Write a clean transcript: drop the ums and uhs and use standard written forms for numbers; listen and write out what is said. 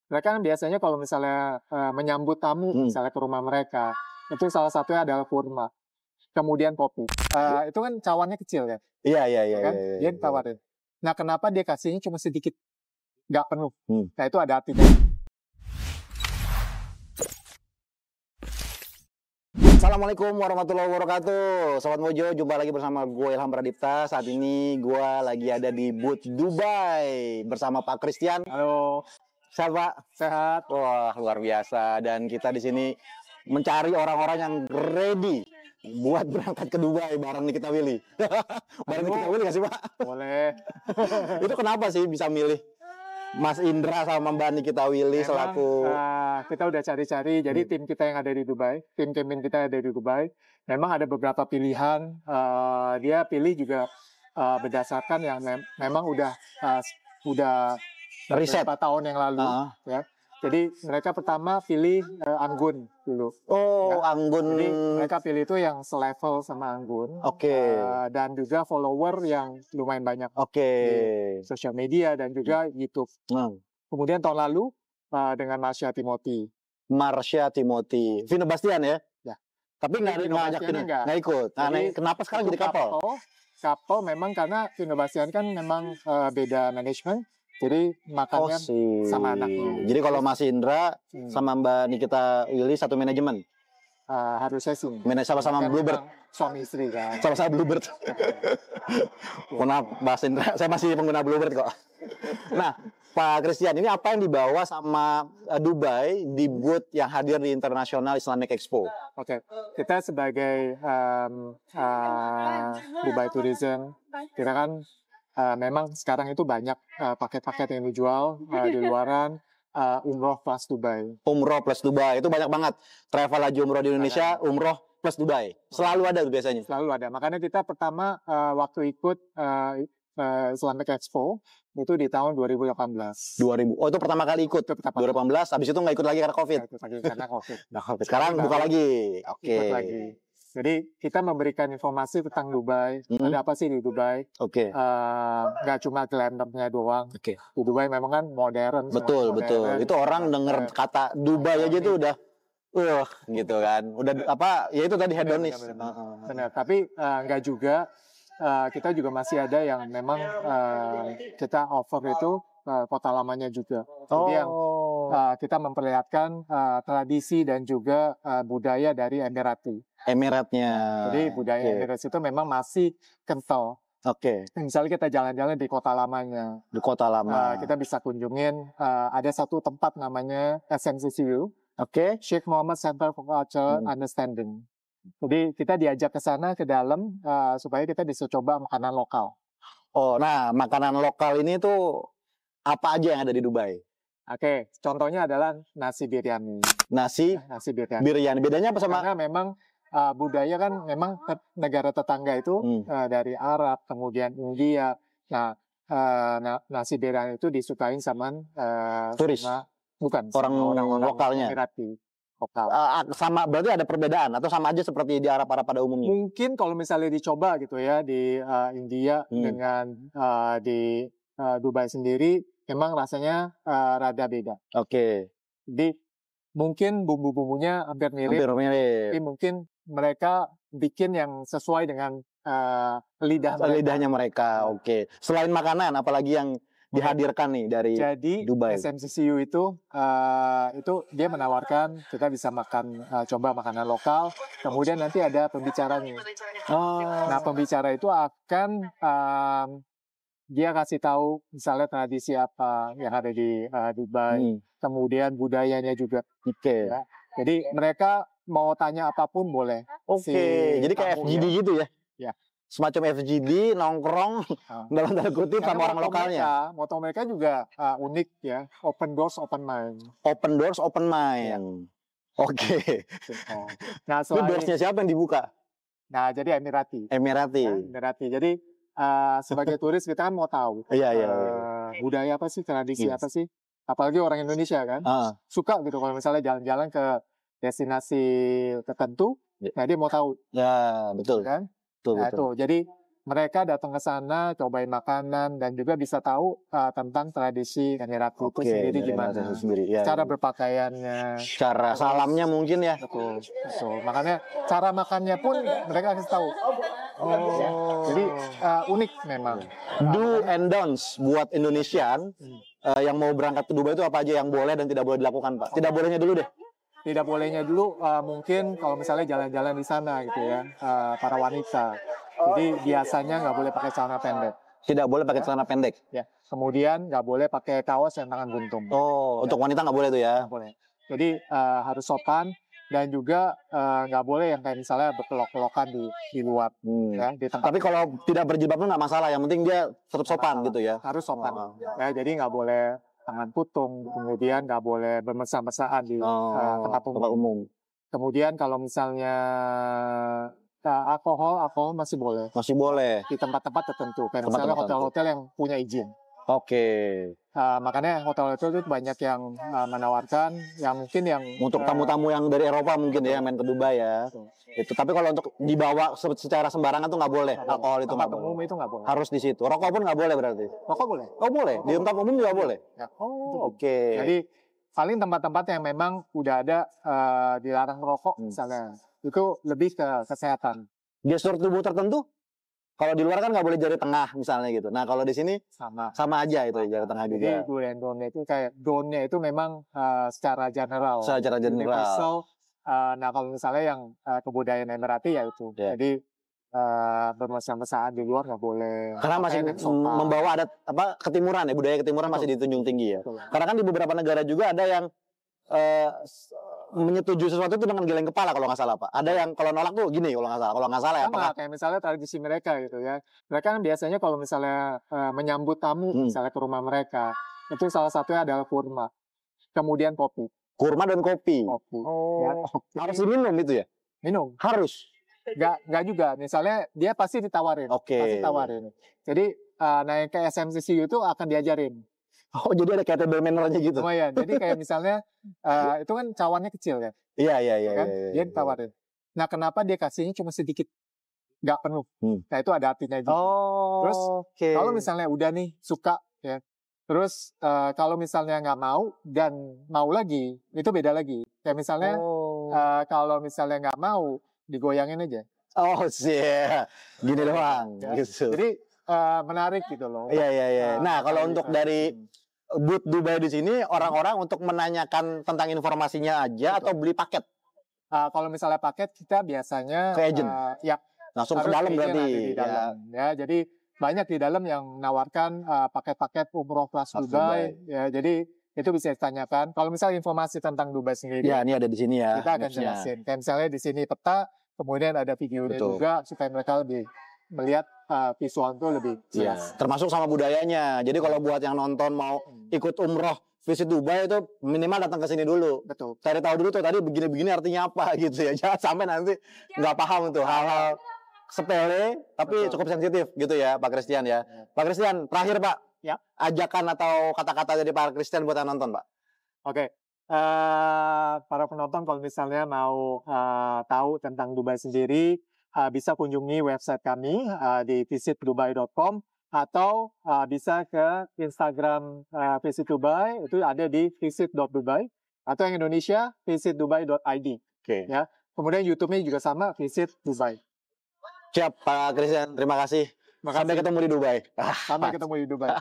Mereka kan biasanya kalau misalnya menyambut tamu, misalnya ke rumah mereka, itu salah satunya adalah kurma. Kemudian kopi. Itu kan cawannya kecil ya. Iya. Kan? Dia ditawarin. Nah, kenapa dia kasihnya cuma sedikit, nggak penuh? Nah, itu ada artinya. Assalamualaikum warahmatullahi wabarakatuh. Sobat Mojo, jumpa lagi bersama gue Ilham Pradipta. Saat ini gue lagi ada di booth Dubai bersama Pak Christian. Halo. Sehat, Pak? Sehat. Wah, luar biasa. Dan kita di sini mencari orang-orang yang ready buat berangkat ke Dubai bareng Nikita Willy. Bareng Nikita Willy nggak sih, Pak? Boleh. Itu kenapa sih bisa milih Mas Indra sama Mbak Nikita Willy selaku... kita udah cari-cari, jadi tim kita yang ada di Dubai, tim kita yang ada di Dubai, memang ada beberapa pilihan, dia pilih juga berdasarkan yang memang udah riset beberapa tahun yang lalu, ya. Jadi mereka pertama pilih Anggun dulu. Oh, ya. Anggun. Jadi mereka pilih itu yang selevel sama Anggun. Oke. Dan juga follower yang lumayan banyak. Oke. Di sosial media dan juga YouTube. Kemudian tahun lalu dengan Marsha Timothy. Vino Bastian ya? Ya. Tapi nggak ikut. Nah, kenapa sekarang jadi couple memang karena Vino Bastian kan memang beda manajemen. Jadi makannya sama anaknya. Jadi kalau Mas Indra sama Mbak Nikita Willy satu manajemen? Harusnya sih. Sama-sama Bluebird. Suami istri kan. Sama-sama Bluebird. Maaf Mas Indra, saya masih pengguna Bluebird kok. Nah, Pak Christian, ini apa yang dibawa sama Dubai di booth yang hadir di International Islamic Expo? Oke, kita sebagai Dubai Tourism, kita kan memang sekarang itu banyak paket-paket yang dijual di luaran, umroh plus Dubai. Umroh plus Dubai, itu banyak banget. Travel haji umroh di Indonesia, umroh plus Dubai. Selalu ada biasanya? Selalu ada. Makanya kita pertama waktu ikut Islamic Expo, itu di tahun 2018. Oh, itu pertama kali ikut? 2018, habis itu nggak ikut lagi karena COVID? Karena COVID. Sekarang buka lagi? Oke. Ikut lagi. Jadi kita memberikan informasi tentang Dubai, ada apa sih di Dubai? Nggak cuma glamournya doang. Di Dubai memang kan modern. Betul. Itu orang denger kata Dubai aja tuh udah, gitu kan. Udah apa? Ya itu tadi hedonis. Benar. Tapi nggak juga. Kita juga masih ada yang memang kita offer itu kota lamanya juga. Jadi yang kita memperlihatkan tradisi dan juga budaya dari Emiratnya. Jadi budaya Emirat itu memang masih kental. Misalnya kita jalan-jalan di kota lamanya. Di kota lama. Kita bisa kunjungin ada satu tempat namanya SMCCU. Sheikh Mohammed Center for Cultural Understanding. Jadi kita diajak ke sana ke dalam supaya kita bisa coba makanan lokal. Nah makanan lokal ini tuh apa aja yang ada di Dubai? Contohnya adalah nasi biryani. Nasi biryani. Bedanya apa sama? Karena memang budaya kan memang negara tetangga itu dari Arab, kemudian India. Nah, nasi biryani itu disukain sama turis, bukan orang lokalnya. Emirati. Sama berarti ada perbedaan atau sama aja seperti di Arab pada umumnya? Mungkin kalau misalnya dicoba gitu ya di India dengan di Dubai sendiri, memang rasanya rada beda. Jadi mungkin bumbu-bumbunya hampir mirip. Tapi mungkin mereka bikin yang sesuai dengan lidahnya mereka. Selain makanan, apalagi yang dihadirkan nih dari Dubai? Jadi SMCCU itu dia menawarkan kita bisa coba makanan lokal. Kemudian nanti ada pembicaranya. Nah pembicara itu akan dia kasih tahu misalnya tradisi apa yang ada di Dubai, kemudian budayanya juga. Ya. Jadi mereka mau tanya apapun boleh. Jadi kayak FGD gitu ya? Ya. Semacam FGD nongkrong dalam tanda kutip sama orang lokalnya. Moto mereka juga unik ya, open doors open mind. Open doors open mind. Ya. Nah, itu doorsnya siapa yang dibuka? Nah, jadi Emirati. Jadi sebagai turis kita kan mau tahu budaya apa sih, tradisi apa sih, apalagi orang Indonesia kan suka gitu kalau misalnya jalan-jalan ke destinasi tertentu, nah dia mau tahu. Ya betul kan. Nah, itu jadi mereka datang ke sana, cobain makanan, dan juga bisa tahu tentang tradisi Kaniraku itu sendiri gimana. Ya, cara berpakaiannya, cara salamnya mungkin ya. betul. Makanya cara makannya pun mereka kasih tahu. Jadi unik memang. Do and don'ts buat Indonesian yang mau berangkat ke Dubai itu apa aja yang boleh dan tidak boleh dilakukan, Pak? Tidak bolehnya dulu deh. Tidak bolehnya dulu mungkin kalau misalnya jalan-jalan di sana gitu ya, para wanita. Jadi biasanya nggak boleh pakai celana pendek. Tidak boleh pakai celana pendek. Ya. Kemudian nggak boleh pakai kaos yang tangan buntung. Untuk wanita nggak boleh tuh ya? Nggak boleh. Jadi harus sopan dan juga nggak boleh yang kayak misalnya berkelok-kelokan di luar. Ya, di tempat. Tapi kalau tidak berjilbab pun nggak masalah. Yang penting dia tetap sopan gitu ya? Harus sopan. Ya, jadi nggak boleh tangan putung, kemudian nggak boleh bermesra-mesraan di tempat umum. Kemudian kalau misalnya alkohol masih boleh. Masih boleh. Di tempat-tempat tertentu, kayak misalnya hotel-hotel yang punya izin. Makanya hotel-hotel itu banyak yang menawarkan, yang mungkin yang untuk tamu-tamu yang dari Eropa mungkin ya main ke Dubai ya. Itu. Tapi kalau untuk dibawa secara sembarangan tuh nggak boleh. Alkohol itu nggak boleh. Umum itu nggak boleh. Harus di situ. Rokok pun nggak boleh berarti. Rokok boleh. Oh boleh. Di tempat umum juga boleh. Ya. Jadi paling tempat-tempat yang memang udah ada dilarang rokok misalnya, itu lebih ke kesehatan. Gestur tubuh tertentu? Kalau di luar kan nggak boleh jari tengah misalnya gitu. Nah kalau di sini sama aja itu jari tengah juga. Jadi do and don't itu kayak don't-nya itu memang secara general. Secara general. Universal. Nah kalau misalnya yang kebudayaan Emirati ya itu. Jadi bermesra-mesraan di luar nggak boleh. Karena masih membawa adat ketimuran ya, budaya ketimuran masih ditunjung tinggi ya. Karena kan di beberapa negara juga ada yang menyetujui sesuatu itu dengan geleng kepala kalau nggak salah, Pak. Ada yang kalau nolak tuh gini kalau nggak salah ya. Sama, kayak misalnya tradisi mereka gitu ya. Mereka kan biasanya kalau misalnya menyambut tamu misalnya ke rumah mereka, itu salah satunya adalah kurma. Kemudian kopi. Kurma dan kopi. Ya. Harus diminum itu ya? Minum. Harus. Nggak juga. Misalnya dia pasti ditawarin. Pasti tawarin. Jadi naik ke SMCC itu akan diajarin. Oh, jadi ada kayak table manner-nya gitu. Lumayan. Jadi kayak misalnya itu kan cawannya kecil kan. Iya. Kan? Dia ditawarin. Nah, kenapa dia kasihnya cuma sedikit? Nggak penuh. Nah, itu ada artinya juga. Terus kalau misalnya udah nih suka ya. Terus kalau misalnya nggak mau dan mau lagi, itu beda lagi. Kayak misalnya kalau misalnya nggak mau, digoyangin aja. Gini doang. Ya. Gitu. Jadi menarik gitu loh. Iya. Nah, kalau untuk dari booth Dubai di sini, orang-orang untuk menanyakan tentang informasinya aja atau beli paket? Kalau misalnya paket, kita biasanya ke agent? Ya. Langsung ke dalam berarti? Di dalam. Ya, jadi banyak di dalam yang menawarkan paket-paket umroh kelas Dubai. Ya, jadi itu bisa ditanyakan. Kalau misalnya informasi tentang Dubai sendiri, ya ini ada di sini ya. Kita akan jelasin. Kayak misalnya di sini peta, kemudian ada videonya juga supaya mereka lebih melihat visual itu lebih jelas. Termasuk sama budayanya. Jadi kalau buat yang nonton mau ikut umroh visit Dubai itu minimal datang ke sini dulu. Betul. Cari tahu dulu tuh tadi begini-begini artinya apa gitu ya. Jangan sampai nanti nggak paham tuh hal-hal sepele tapi cukup sensitif gitu ya Pak Christian ya. Pak Christian, terakhir Pak. Ya. Ajakan atau kata-kata dari Pak Christian buat yang nonton Pak. Oke. Para penonton kalau misalnya mau tahu tentang Dubai sendiri, bisa kunjungi website kami di visitdubai.com atau bisa ke Instagram Visit Dubai, itu ada di visit.dubai, atau yang Indonesia visitdubai.id. Ya. Kemudian YouTube-nya juga sama, Visit Dubai. Siap Pak Christian, terima kasih. Sampai ketemu di Dubai. Sampai ketemu di Dubai.